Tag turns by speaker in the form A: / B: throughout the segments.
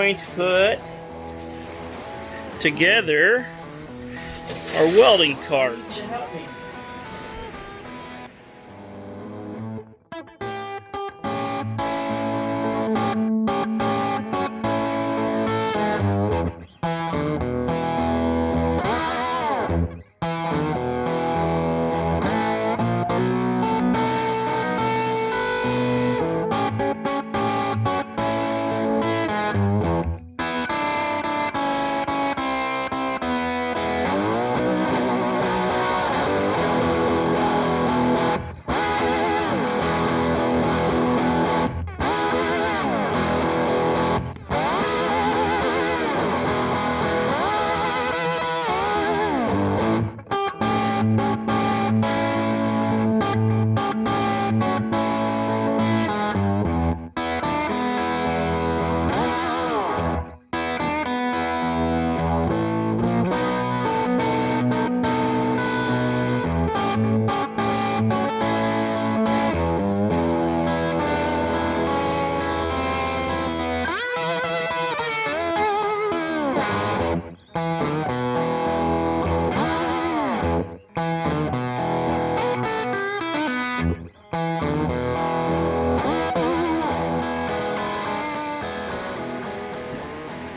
A: going to put together our welding cart.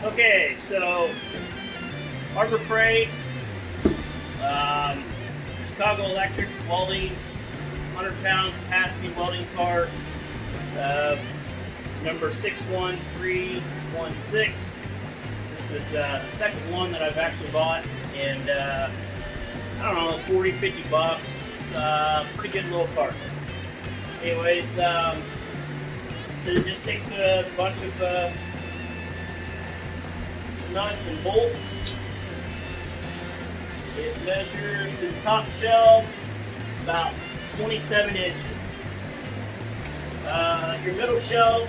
A: Okay, so Harbor Freight, Chicago Electric Welding, 100-pound capacity welding cart, number 61316. This is the second one that I've actually bought, and I don't know, 40, 50 bucks. Pretty good little cart. Anyways, so it just takes a bunch of nuts and bolts. It measures the top shelf about 27 inches. Your middle shelf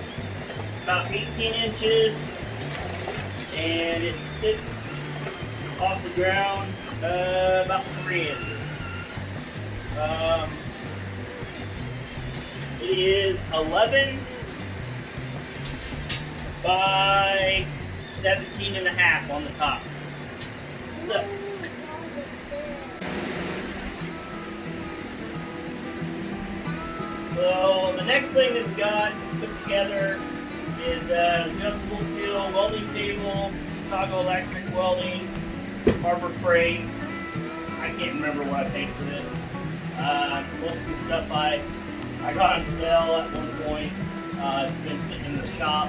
A: about 18 inches, and it sits off the ground about 3 inches. It is 11 by 17.5 on the top. So the next thing that we got put together is an adjustable steel welding table, Chicago Electric Welding, Harbor Freight. I can't remember what I paid for this. Most of the stuff I got on sale at one point. It's been sitting in the shop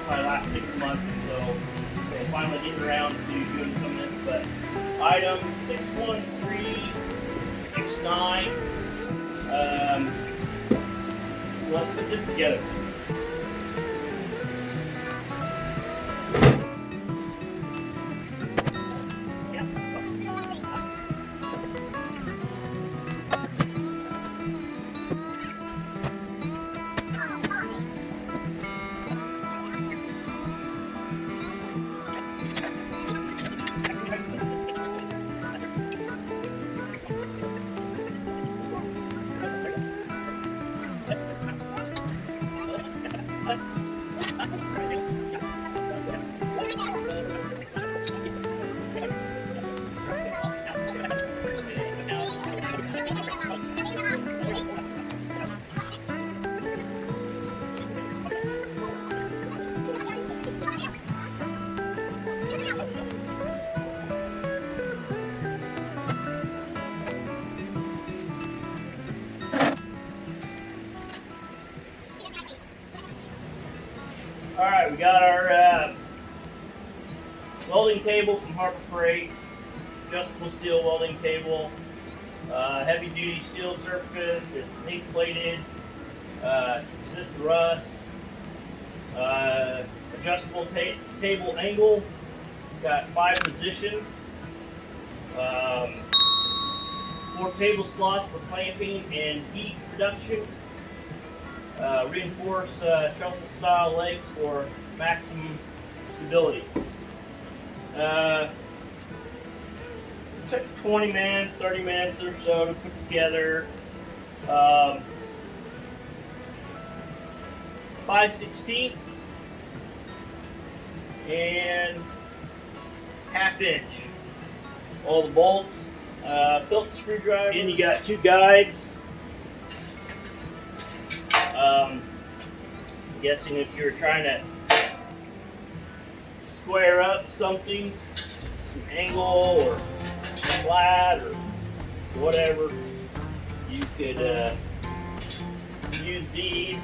A: probably the last 6 months or so. So finally getting around to doing some of this. But item 61369. So let's put this together. Alright, we got our welding table from Harbor Freight, adjustable steel welding table, heavy duty steel surface, it's zinc plated, resist rust, adjustable table angle, got 5 positions, 4 table slots for clamping and heat reduction. Reinforced trestle style legs for maximum stability. Took 20 minutes, 30 minutes or so to put together. 5/16 and 1/2 inch. All the bolts, Phillips screwdriver, and you got 2 guides. I'm guessing if you're trying to square up something, some angle or flat or whatever, you could use these.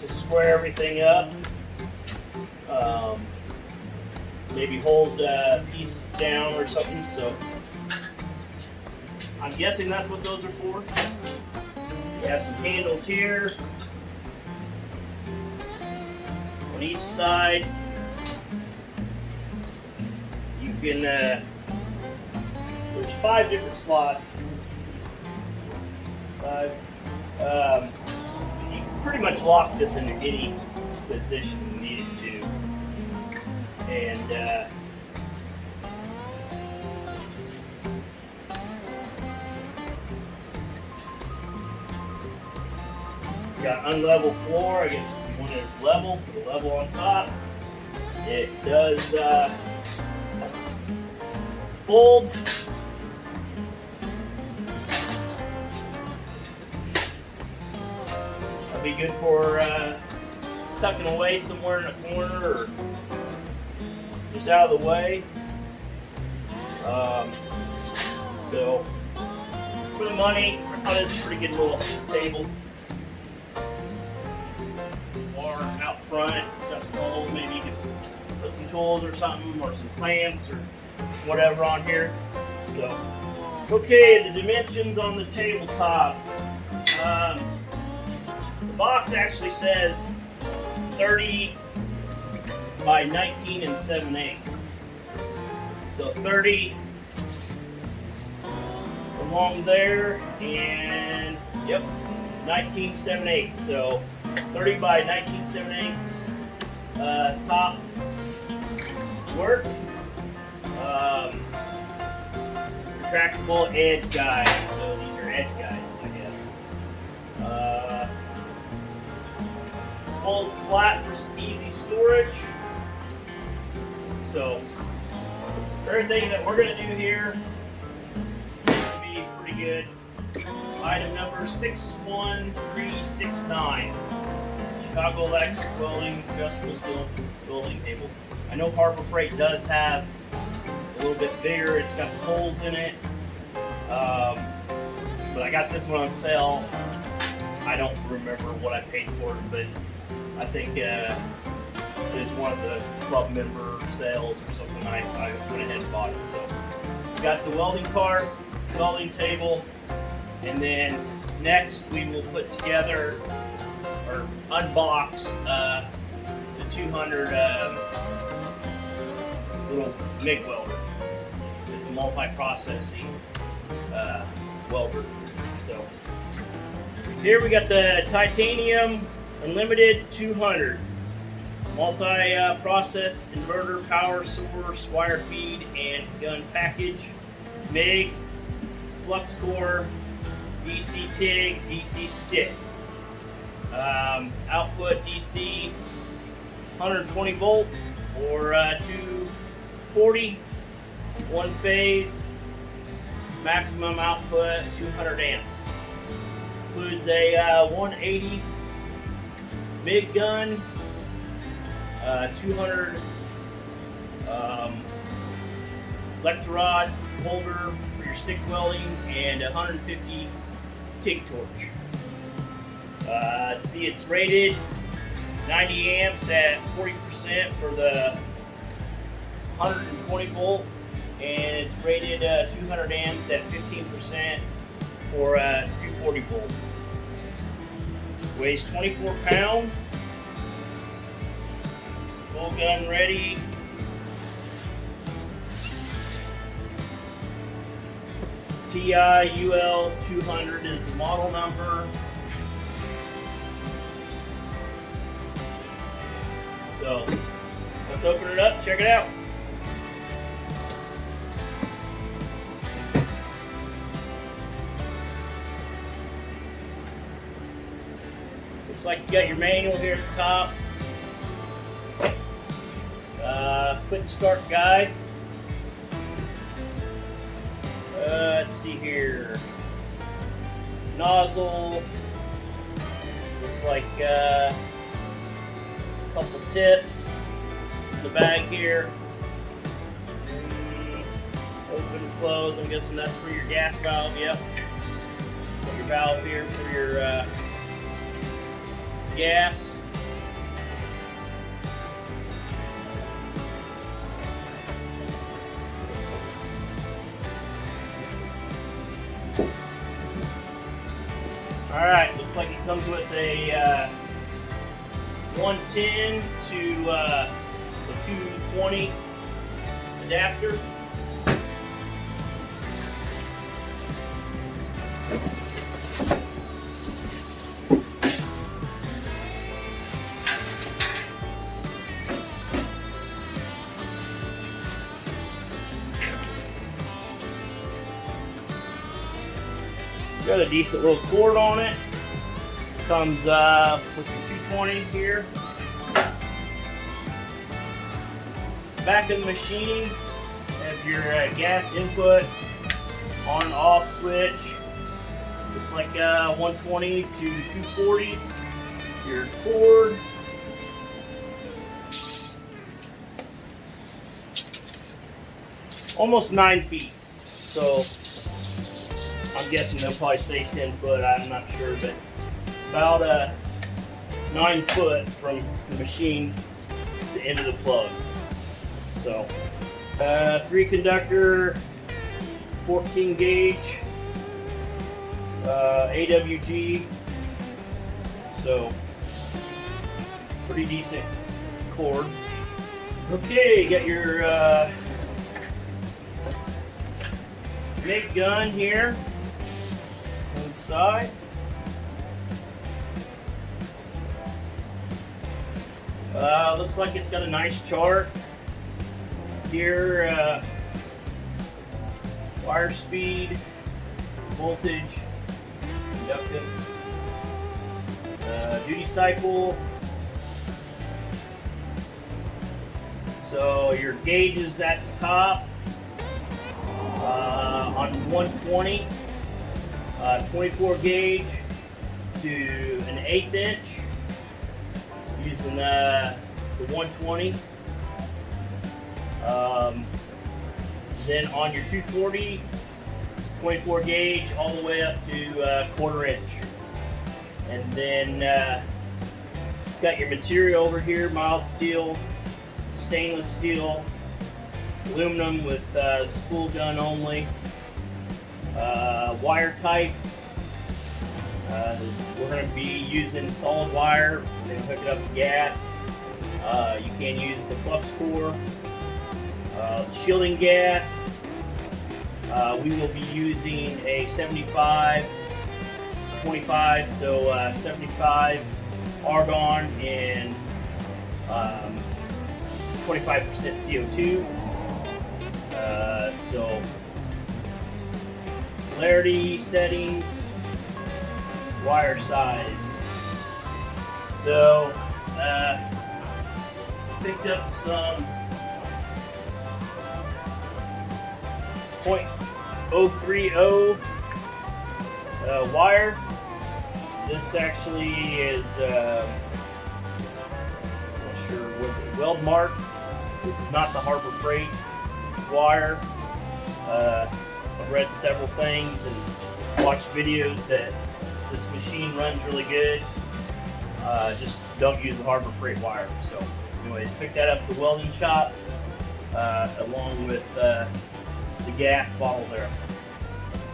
A: To square everything up. Maybe hold a piece down or something. So I'm guessing that's what those are for. You have some handles here on each side. You can, there's 5 different slots. 5. You can pretty much lock this into any position you needed to. And got unlevel floor. I guess if you want it level, put a level on top. It does fold. That'll be good for tucking away somewhere in a corner or just out of the way. So for the money, I thought it was a pretty good little table. Bar out front, got some holes, maybe you could put some tools or something, or some plants or whatever on here. So, okay, the dimensions on the tabletop. The box actually says 30 by 19 7/8. So 30 along there, and yep, 19 7/8. So 30 by 19 7/8 top work. Retractable edge guides. So these are edge guides, I guess. Folds flat for some easy storage. So everything that we're going to do here is going to be pretty good. Item number 61369. Chicago Electric Welding Adjustable Steel Welding Table. I know Harbor Freight does have a little bit bigger. It's got holes in it. But I got this one on sale. I don't remember what I paid for it, but I think it was one of the club member sales or something. I went ahead and bought it. So we got the welding part, welding table, and then next we will put together or unbox the 200 little MIG welder. It's a multi-processing welder. So here we got the titanium unlimited 200 multi-process inverter, power source, wire feed, and gun package. MIG, flux core, DC TIG, DC stick. Output DC 120 volt or 240, one phase, maximum output 200 amps. Includes a 180 MIG gun, 200 electrod holder for your stick welding, and 150 TIG torch. See, it's rated 90 amps at 40% for the 120 volt, and it's rated 200 amps at 15% for 240 volt. Weighs 24 pounds. Full gun ready. TI UL 200 is the model number. So let's open it up, check it out. Looks like you got your manual here at the top. Quick start guide. Let's see here. Nozzle. Looks like a couple tips. The bag here. Open and close. I'm guessing that's for your gas valve. Yep. Got your valve here for your gas. Alright, looks like it comes with a 110 to the 220 adapter. Got a decent little cord on it. Comes with the 220 here. Back of the machine, have your gas input on and off switch. Looks like 120 to 240. Your cord. Almost 9 feet. So I'm guessing they'll probably say 10 foot, I'm not sure, but about 9 foot from the machine to the end of the plug. So, 3 conductor, 14 gauge, AWG, so pretty decent cord. Okay, got your MIG gun here. Side. Looks like it's got a nice chart here. Wire speed, voltage, inductance, duty cycle. So your gauge is at the top on 120. 24 gauge to an 1/8 inch using the 120. Then on your 240, 24 gauge all the way up to 1/4 inch. And then it's got your material over here: mild steel, stainless steel, aluminum with spool gun only. Wire type, we're going to be using solid wire, then hook it up to gas. You can use the flux core, shielding gas. We will be using a 75-25, so 75 argon and 25% CO2. So polarity settings, wire size. So picked up some 0.030 wire. This actually is not sure what the weld mark. This is not the Harbor Freight wire. I've read several things and watched videos that this machine runs really good. Just don't use the Harbor Freight wire. So anyways, picked that up at the welding shop along with the gas bottle there.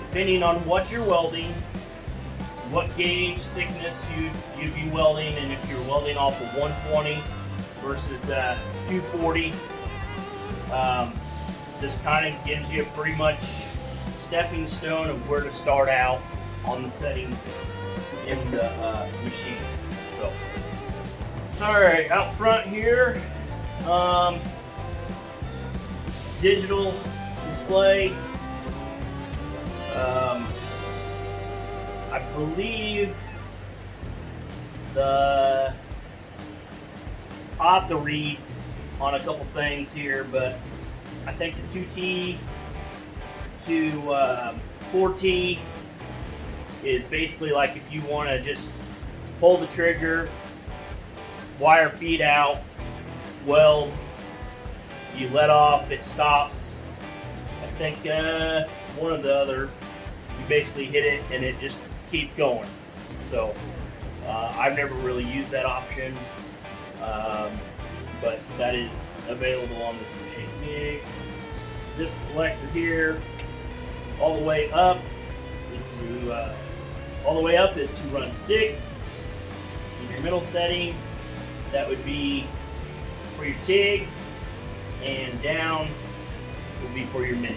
A: Depending on what you're welding, what gauge thickness you'd be welding, and if you're welding off of 120 versus 240, this kind of gives you a pretty much stepping stone of where to start out on the settings in the machine. So, all right, out front here, digital display. I believe I'll have to read on a couple things here, but I think the 2T to 4T is basically like if you want to just pull the trigger, wire feed out, weld, you let off, it stops. I think one or the other, you basically hit it and it just keeps going. So I've never really used that option, but that is available on this machine. This selector here, all the way up is to run stick. In your middle setting, that would be for your TIG, and down will be for your MIG.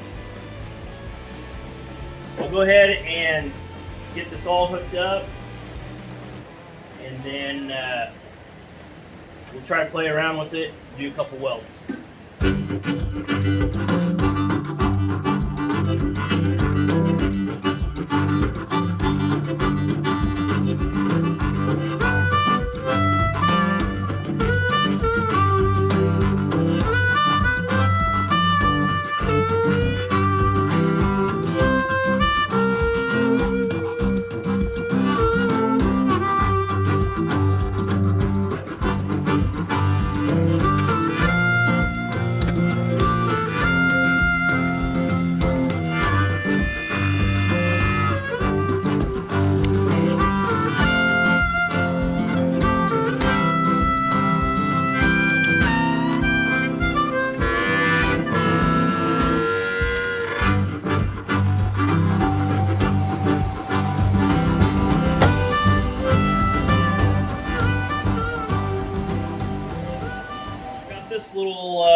A: We'll go ahead and get this all hooked up, and then we'll try to play around with it, do a couple welds. This little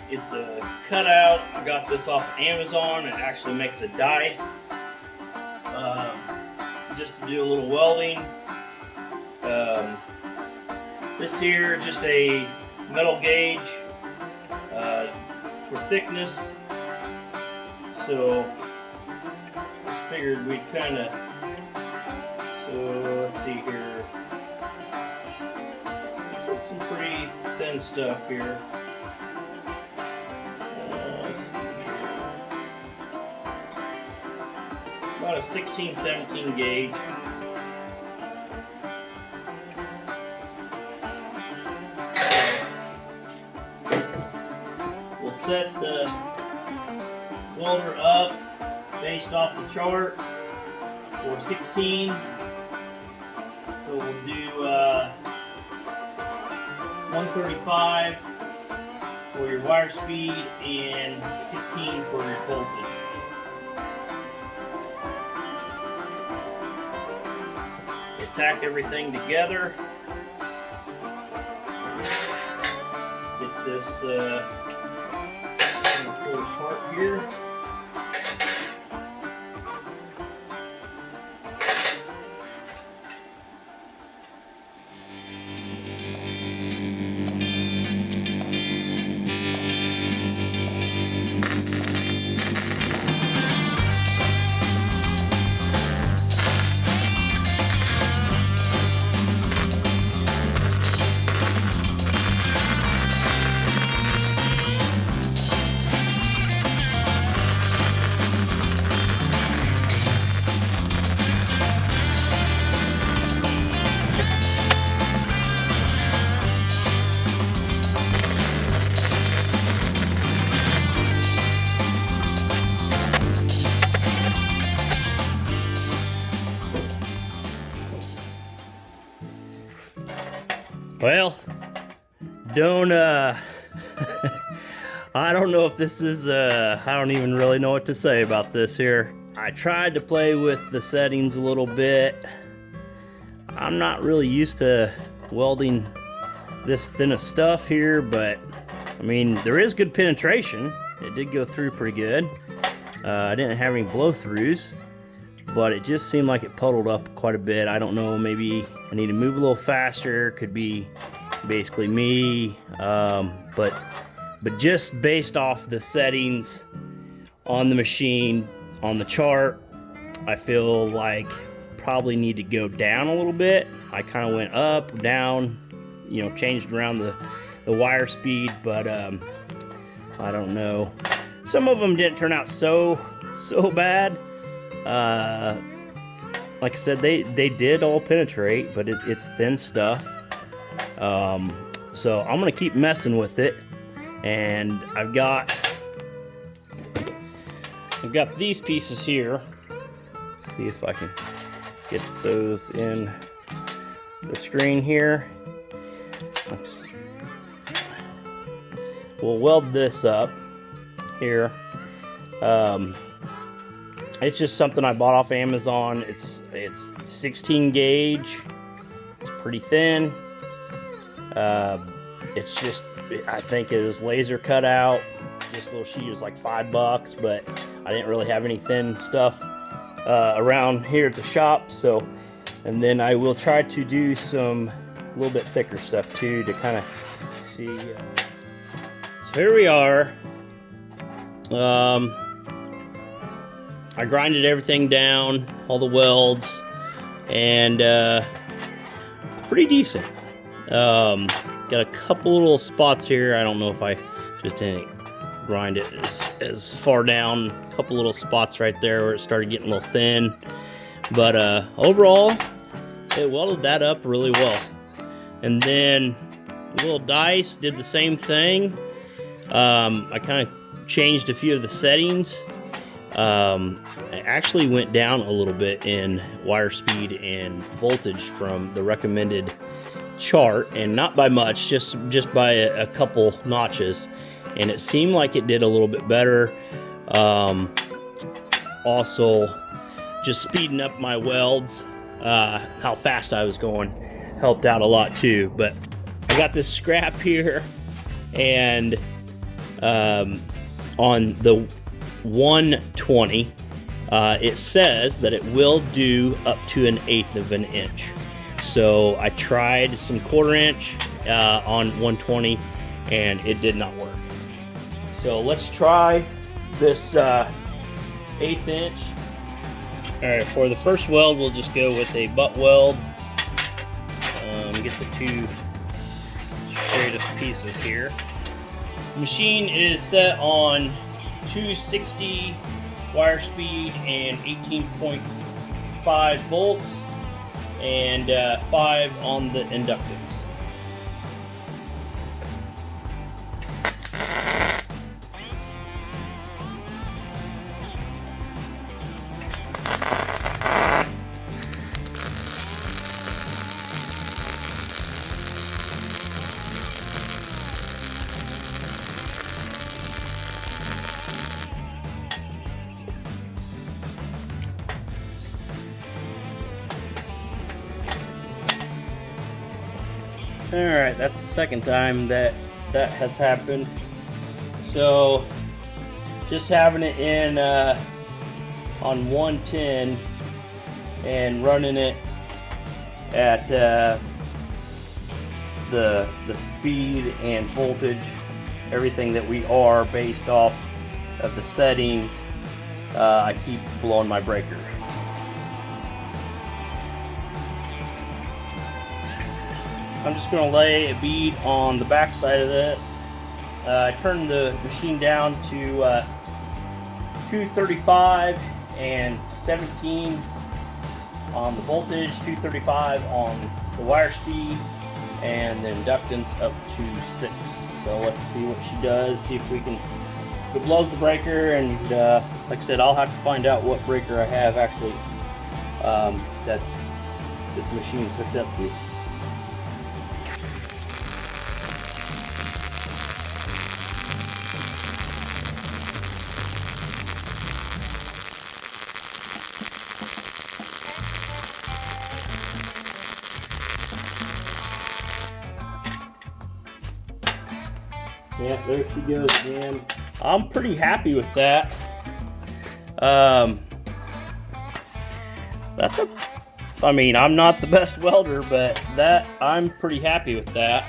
A: it's a cutout. I got this off of Amazon. It actually makes a dice just to do a little welding. This here is just a metal gauge for thickness, so I figured we'd kind of, so let's see here. This is some pretty thin stuff here. About a 16-17 gauge. We'll set the welder up based off the chart for 16. So we'll do 135 for your wire speed and 16 for your voltage. Tack everything together. Get this pull apart here. Well, don't I don't know if this is I don't even really know what to say about this here. I tried to play with the settings a little bit. I'm not really used to welding this thin of stuff here, but I mean, there is good penetration. It did go through pretty good. I didn't have any blow-throughs, but it just seemed like it puddled up quite a bit. I don't know, maybe I need to move a little faster. Could be basically me, but just based off the settings on the machine, on the chart, I feel like probably need to go down a little bit. I kind of went up, down, you know, changed around the wire speed, but I don't know. Some of them didn't turn out so bad. Like I said, they did all penetrate, but it's thin stuff. So I'm gonna keep messing with it, and I've got these pieces here. See if I can get those in the screen here. We'll weld this up here. It's just something I bought off Amazon. It's 16 gauge. It's pretty thin. It's just, I think it was laser cut out. This little sheet is like $5, but I didn't really have any thin stuff around here at the shop. So, and then I will try to do some a little bit thicker stuff too to kind of see. So here we are. I grinded everything down, all the welds, and pretty decent. Got a couple little spots here. I don't know if I just didn't grind it as far down. A couple little spots right there where it started getting a little thin. But overall, it welded that up really well. And then little dice did the same thing. I kind of changed a few of the settings. I actually went down a little bit in wire speed and voltage from the recommended chart, and not by much, just by a couple notches, and it seemed like it did a little bit better. Also, just speeding up my welds, how fast I was going helped out a lot too. But I got this scrap here, and on the 120, it says that it will do up to 1/8 of an inch. So I tried some 1/4 inch on 120, and it did not work. So let's try this 1/8 inch. All right, for the first weld, we'll just go with a butt weld. Get the two straightest pieces here. The machine is set on 260 wire speed and 18.5 volts, and 5 on the inductance. Alright, that's the second time that has happened. So, just having it in on 110 and running it at the speed and voltage, everything that we are based off of the settings, I keep blowing my breaker. I'm just going to lay a bead on the back side of this. I turned the machine down to 235 and 17 on the voltage, 235 on the wire speed, and the inductance up to 6. So let's see what she does, see if we can blow the breaker, and like I said, I'll have to find out what breaker I have actually that's this machine's hooked up to. Yeah, there she goes again. I'm pretty happy with that. I mean, I'm not the best welder, but I'm pretty happy with that.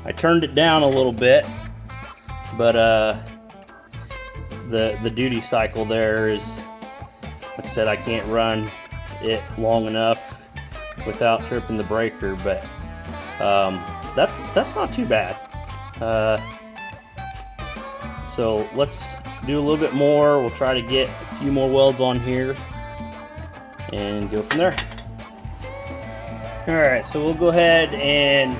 A: I turned it down a little bit, but the duty cycle there is, like I said, I can't run it long enough without tripping the breaker, but that's not too bad. So let's do a little bit more. We'll try to get a few more welds on here and go from there. Alright, so we'll go ahead and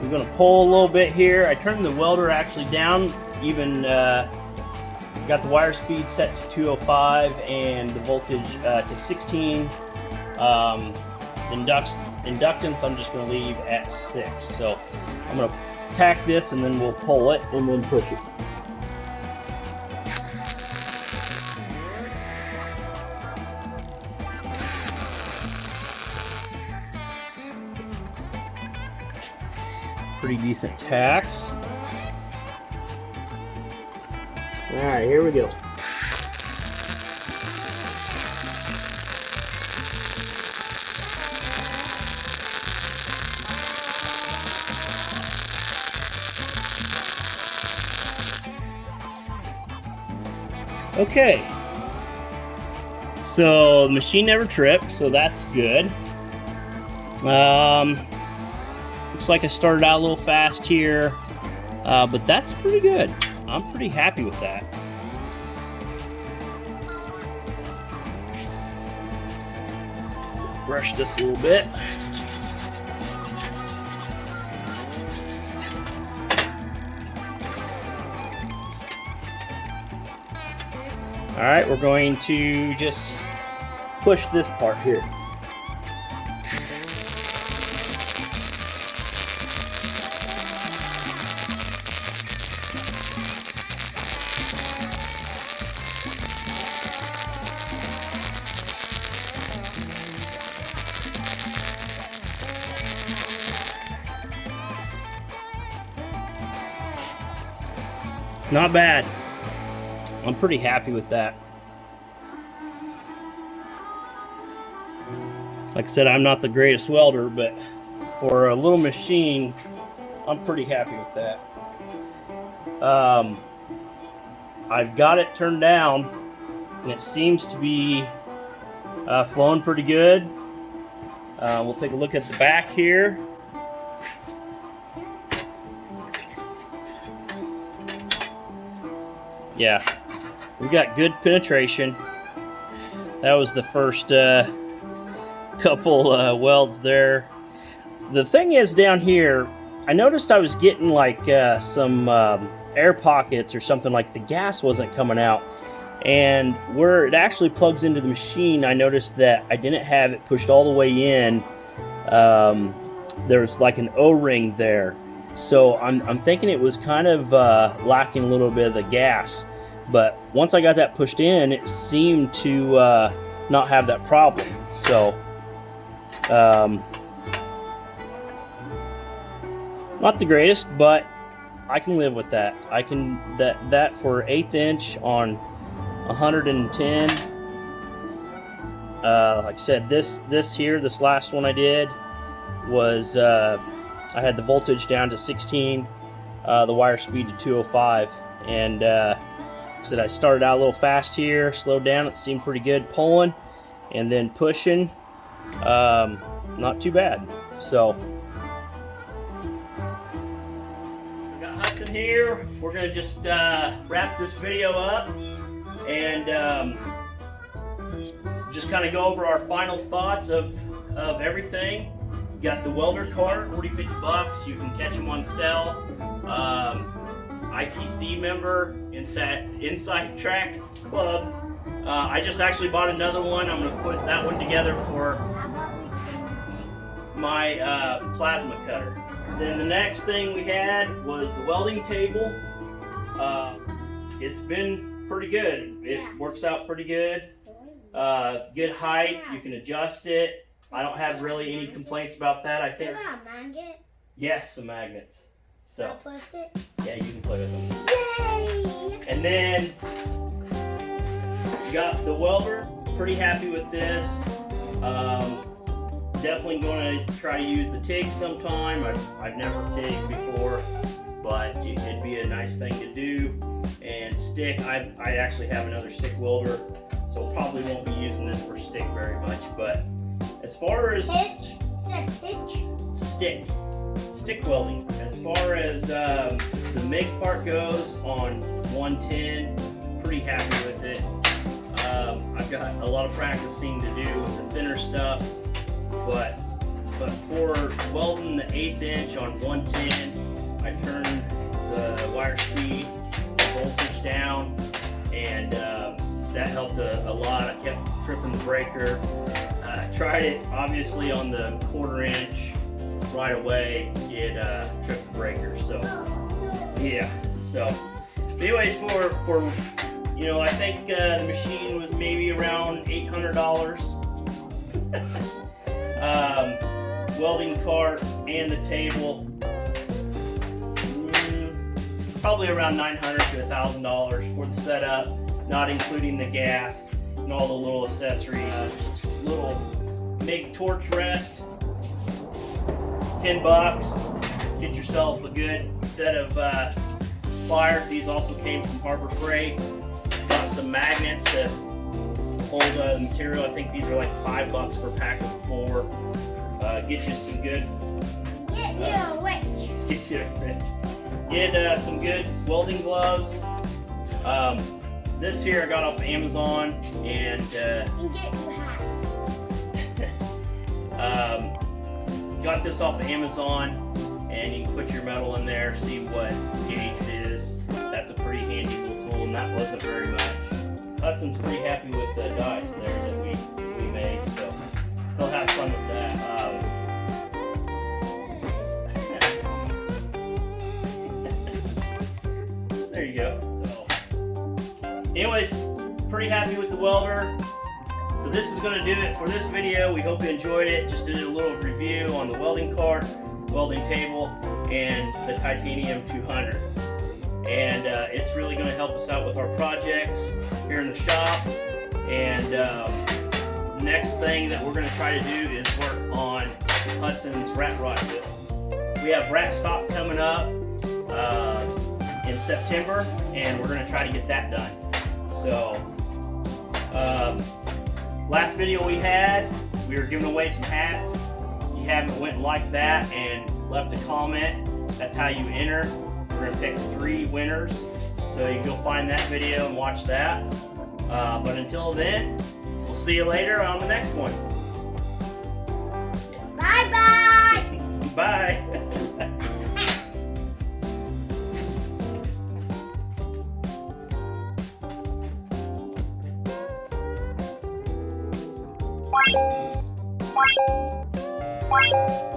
A: we're going to pull a little bit here. I turned the welder actually down, even got the wire speed set to 205 and the voltage to 16. Inductance I'm just going to leave at 6. So I'm going to tack this and then we'll pull it and then push it. Pretty decent tacks. Alright, here we go. Okay, so the machine never tripped, so that's good. Looks like I started out a little fast here, but that's pretty good. I'm pretty happy with that. Brush this a little bit. All right, we're going to just push this part here. Not bad. I'm pretty happy with that. Like I said, I'm not the greatest welder, but for a little machine, I'm pretty happy with that. I've got it turned down, and it seems to be flowing pretty good. We'll take a look at the back here. Yeah, we got good penetration. That was the first couple welds there. The thing is, down here, I noticed I was getting like some air pockets or something, like the gas wasn't coming out. And where it actually plugs into the machine, I noticed that I didn't have it pushed all the way in. There's like an O-ring there. So I'm thinking it was kind of lacking a little bit of the gas. But once I got that pushed in, it seemed to not have that problem. So not the greatest, but I can live with that. I can that for 1/8 inch on 110. Like I said, this last one I did was I had the voltage down to 16, the wire speed to 205, and said I started out a little fast here, slowed down, it seemed pretty good pulling, and then pushing, not too bad. So we got Hudson here. We're gonna just wrap this video up and just kind of go over our final thoughts of everything. You got the welder cart, 40-50 bucks. You can catch them on sale. ITC member, Inside Track Club. I just actually bought another one. I'm going to put that one together for my plasma cutter. Then the next thing we had was the welding table. It's been pretty good. It works out pretty good. Good height. You can adjust it. I don't have really any complaints about that. I think.
B: Is that a magnet?
A: Yes, some magnets. So.
B: I'll play with it?
A: Yeah, you can play with them.
B: Yay!
A: And then you got the welder. Pretty happy with this. Definitely going to try to use the TIG sometime. I've never TIGged before, but it'd be a nice thing to do. And stick. I actually have another stick welder, so probably won't be using this for stick very much. But as far as stick welding, as far as the MIG part goes on 110, pretty happy with it. I've got a lot of practicing to do with the thinner stuff, but for welding the 1/8 inch on 110, I turned the wire speed, voltage down, and that helped a lot. I kept tripping the breaker. I tried it obviously on the 1/4 inch right away. It tripped the breaker. So yeah. So anyways, for you know, I think the machine was maybe around $800. Welding cart and the table, probably around $900 to $1,000 for the setup, not including the gas and all the little accessories. Little MIG torch rest, $10. Get yourself a good set of pliers. These also came from Harbor Freight. Got some magnets to hold the material. I think these are like $5 per pack of 4. Get you some good.
B: Get you a witch.
A: Get you a wrench. Get some good welding gloves. This here I got off Amazon, and
B: get you hats.
A: got this off of Amazon, and you can put your metal in there, see what gauge it is. That's a pretty handy little tool, and that wasn't very much. Hudson's pretty happy with the dice there that we made, so he'll have fun with that. There you go. So, anyways, pretty happy with the welder. So this is going to do it for this video. We hope you enjoyed it. Just did a little review on the welding cart, welding table, and the titanium 200. And it's really going to help us out with our projects here in the shop. And next thing that we're going to try to do is work on Hudson's rat rod wheel. We have rat stock coming up in September, and we're going to try to get that done. So last video we were giving away some hats. If you haven't went and liked that and left a comment, that's how you enter. We're going to pick 3 winners, so you can go find that video and watch that. But until then, we'll see you later on the next one.
B: Bye-bye.
A: Bye.
B: Bye.